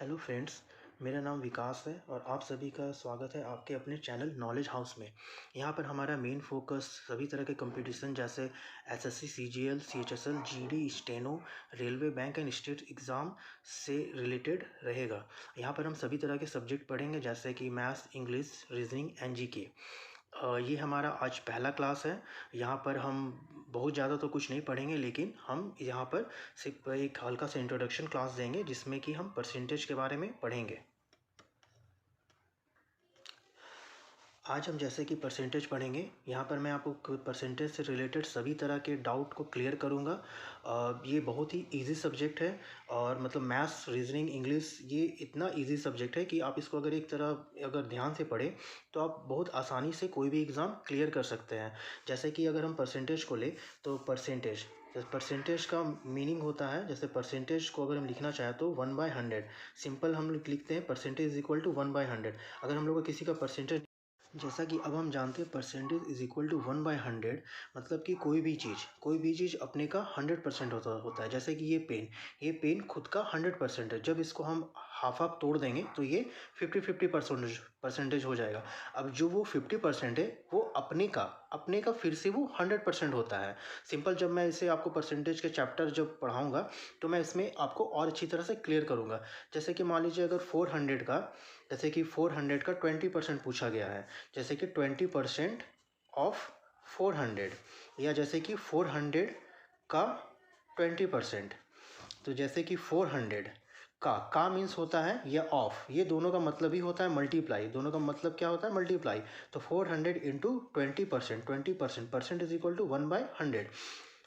Hello friends, मेरा नाम विकास है और आप सभी का स्वागत है आपके अपने चैनल नॉलेज हाउस में। यहाँ पर हमारा मेन फोकस सभी तरह के कंपटीशन जैसे SSC, CGL, CHSL, GD, steno, railway, bank and state exam से रिलेटेड रहेगा। यहाँ पर हम सभी तरह के सब्जेक्ट पढ़ेंगे जैसे कि maths, English, reasoning and GK. ये हमारा आज पहला क्लास है। यहाँ पर हम बहुत ज़्यादा तो कुछ नहीं पढ़ेंगे, लेकिन हम यहाँ पर सिर्फ एक हल्का सा इंट्रोडक्शन क्लास देंगे जिसमें कि हम परसेंटेज के बारे में पढ़ेंगे। आज हम जैसे कि परसेंटेज पढ़ेंगे, यहाँ पर मैं आपको परसेंटेज से रिलेटेड सभी तरह के डाउट को क्लियर करूँगा। ये बहुत ही इजी सब्जेक्ट है और मतलब मैथ्स, रीजनिंग, इंग्लिश ये इतना इजी सब्जेक्ट है कि आप इसको अगर एक तरह अगर ध्यान से पढ़ें तो आप बहुत आसानी से कोई भी एग्ज़ाम क्लियर कर सकते हैं। जैसे कि अगर हम परसेंटेज को लें तो परसेंटेज का मीनिंग होता है, जैसे परसेंटेज को अगर हम लिखना चाहें तो 1/100। सिंपल हम लोग लिखते हैं परसेंटेज इक्वल टू 1/100। अगर हम लोग को किसी का परसेंटेज, जैसा कि अब हम जानते हैं परसेंटेज इज इक्वल टू 1/100, मतलब कि कोई भी चीज़ अपने का 100% होता है। जैसे कि ये पेन खुद का 100% है। जब इसको हम हाफ तोड़ देंगे तो ये 50-50% परसेंटेज हो जाएगा। अब जो वो 50% है वो अपने का फिर से वो 100% होता है। सिंपल, जब मैं इसे आपको परसेंटेज के चैप्टर जब पढ़ाऊँगा तो मैं इसमें आपको और अच्छी तरह से क्लियर करूँगा। जैसे कि मान लीजिए अगर 400 का 20% पूछा गया है, जैसे कि 20% ऑफ 400, या जैसे कि 400 का 20%। तो जैसे कि 400 का मीन्स होता है या ऑफ, ये दोनों का मतलब ही होता है मल्टीप्लाई। दोनों का मतलब क्या होता है? मल्टीप्लाई। तो 400 into 20%, percent is equal to 1/100।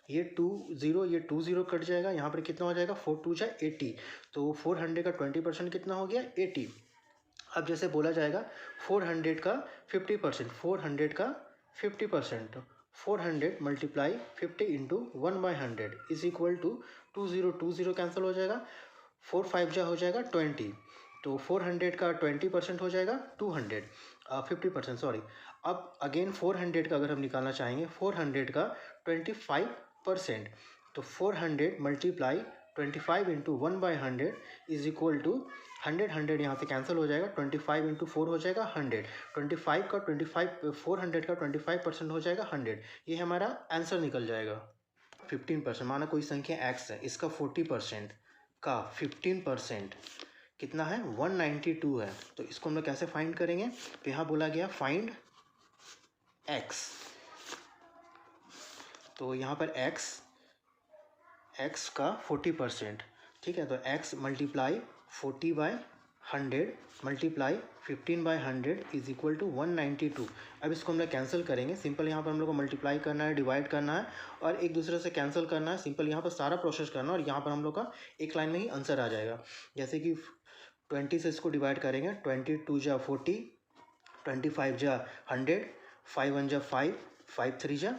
ये 2 0 कट जाएगा, यहाँ पर कितना हो जाएगा? 4 2 जा 80। तो 400 का 20% कितना हो गया? 80। अब जैसे बोला जाएगा 400 का 50%, 400 multiply 50 into 1/100 is equal to 2 0 cancel हो जाएगा, 4 5 जा हो जाएगा 20। तो 400 का 20% हो जाएगा 50%, सॉरी। अब अगेन 400 का अगर हम निकालना चाहेंगे, 400 का 25%, तो 400 multiply 25 into 1/100 is equal to 100 यहाँ से कैंसिल हो जाएगा, 25 इंटू 4 हो जाएगा 100। 400 का 25% हो जाएगा 100। ये हमारा आंसर निकल जाएगा। 15%, माना कोई संख्या x है, इसका 40% का 15% कितना है? 192 है। तो इसको हम लोग कैसे फाइंड करेंगे? तो यहाँ बोला गया फाइंड x। तो यहाँ पर x का 40%, ठीक है। तो x multiply 40/100 multiply 15/100 is equal to 192। अब इसको हम लोग कैंसिल करेंगे। सिंपल यहाँ पर हम लोग को मल्टीप्लाई करना है, डिवाइड करना है और एक दूसरे से कैंसिल करना है। सिंपल यहाँ पर सारा प्रोसेस करना है और यहाँ पर हम लोग का एक लाइन में ही आंसर आ जाएगा। जैसे कि 20 से इसको डिवाइड करेंगे, 22 जा 40, 25 जा 100, 5 1 जा 5, 5 3 जा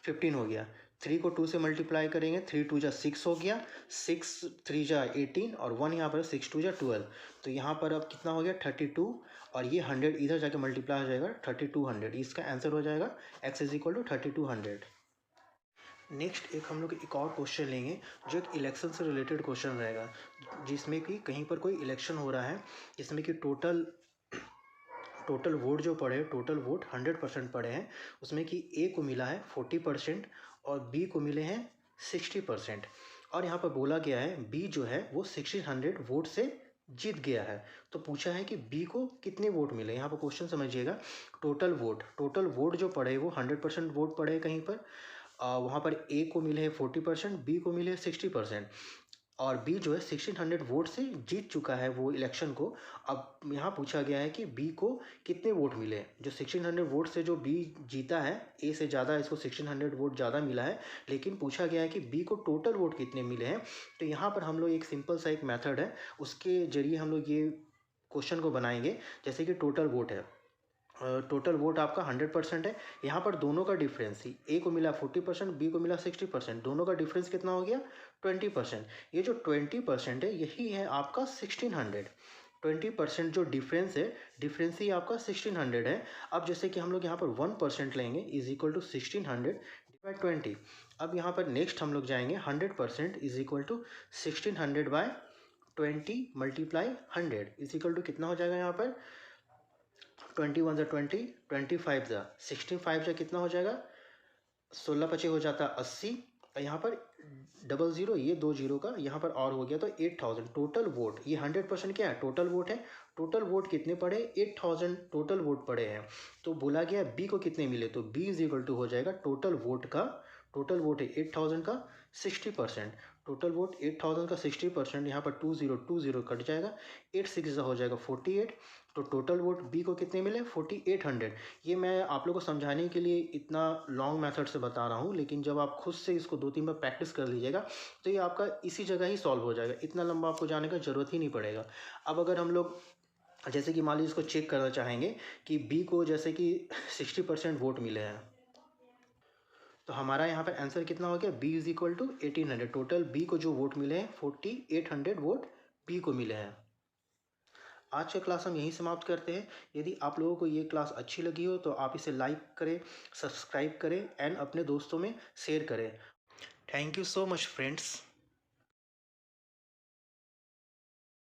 15 हो गया। 3 को 2 से मल्टीप्लाई करेंगे, 3 2 जा 6 हो गया, 6 3 जा 18 और 1 यहाँ पर 6 2 जा 12। तो यहाँ पर अब कितना हो गया? 32, और ये 100 इधर जाके मल्टीप्लाई हो जाएगा 3200। इसका आंसर हो जाएगा x is equal to 3200। Next एक हम लोग एक और क्वेश्चन लेंगे जो एक इलेक्शन से रिलेटेड क्वेश्चन रहेगा, जिसमें कि कहीं पर कोई इलेक्शन हो रहा है, जिसमें कि टोटल वोट जो पड़े, टोटल वोट 100% पड़े हैं, उसमें कि ए को मिला है 40% और बी को मिले हैं 60%। और यहाँ पर बोला गया है बी जो है वो 1600 वोट से जीत गया है। तो पूछा है कि बी को कितने वोट मिले। यहाँ पर क्वेश्चन समझिएगा, टोटल वोट जो पड़े वो 100% वोट पड़े कहीं पर, वहाँ पर ए को मिले हैं 40%, बी को मिले हैं 60%, और बी जो है 1600 वोट से जीत चुका है वो इलेक्शन को। अब यहाँ पूछा गया है कि बी को कितने वोट मिले। जो 1600 वोट से जो बी जीता है, ए से ज़्यादा इसको 1600 वोट ज़्यादा मिला है, लेकिन पूछा गया है कि बी को टोटल वोट कितने मिले हैं। तो यहाँ पर हम लोग एक सिंपल सा एक मेथड है, उसके जरिए हम लोग ये क्वेश्चन को बनाएंगे। जैसे कि टोटल वोट है, टोटल वोट आपका 100% है। यहाँ पर दोनों का डिफरेंस ही, ए को मिला 40%, बी को मिला 60%, दोनों का डिफरेंस कितना हो गया? 20%। ये जो 20% है यही है आपका 1600। 20% जो डिफरेंस है, डिफरेंस ही आपका 1600 है। अब जैसे कि हम लोग यहाँ पर 1% लेंगे इज इक्वल टू 1600 डिवाइड 20। अब यहाँ पर नेक्स्ट हम लोग जाएंगे 100% is equal to 1600 by 20 multiply 100 is equal to कितना हो जाएगा यहाँ पर 21 ज़ा 20, 25 ज़ा 65 ज़ा कितना हो जाएगा 16 पचे हो जाता 80 और यहाँ पर 00 ये 2 जीरो का यहाँ पर और हो गया तो 8000 टोटल वोट। ये 100% क्या है टोटल वोट है। टोटल वोट कितने पड़े 8000 टोटल वोट पड़े हैं। तो बोला गया बी को कितने मिले तो बी इज इक्वल टू हो जाएगा टोटल वोट का टोटल वोट है 8000 का 60%। टोटल वोट 8000 का 60% यहाँ पर 2020 कट जाएगा 8 हो जाएगा 48। तो टोटल वोट बी को कितने मिले 4800। ये मैं आप लोगों को समझाने के लिए इतना लॉन्ग मेथड से बता रहा हूँ, लेकिन जब आप खुद से इसको 2-3 बार प्रैक्टिस कर लीजिएगा तो ये आपका इसी जगह ही सॉल्व हो जाएगा। इतना लंबा आपको जाने का ज़रूरत ही नहीं पड़ेगा। अब अगर हम लोग जैसे कि मान लीजिए इसको चेक करना चाहेंगे कि बी को जैसे कि 60% वोट मिले हैं तो हमारा यहाँ पर आंसर कितना हो गया B is equal to 1800। Total B को जो वोट मिले हैं 4800 वोट बी को मिले हैं। आज का क्लास हम यहीं समाप्त करते हैं। यदि आप लोगों को ये क्लास अच्छी लगी हो तो आप इसे लाइक करें, सब्सक्राइब करें एंड अपने दोस्तों में शेयर करें। Thank you so much friends.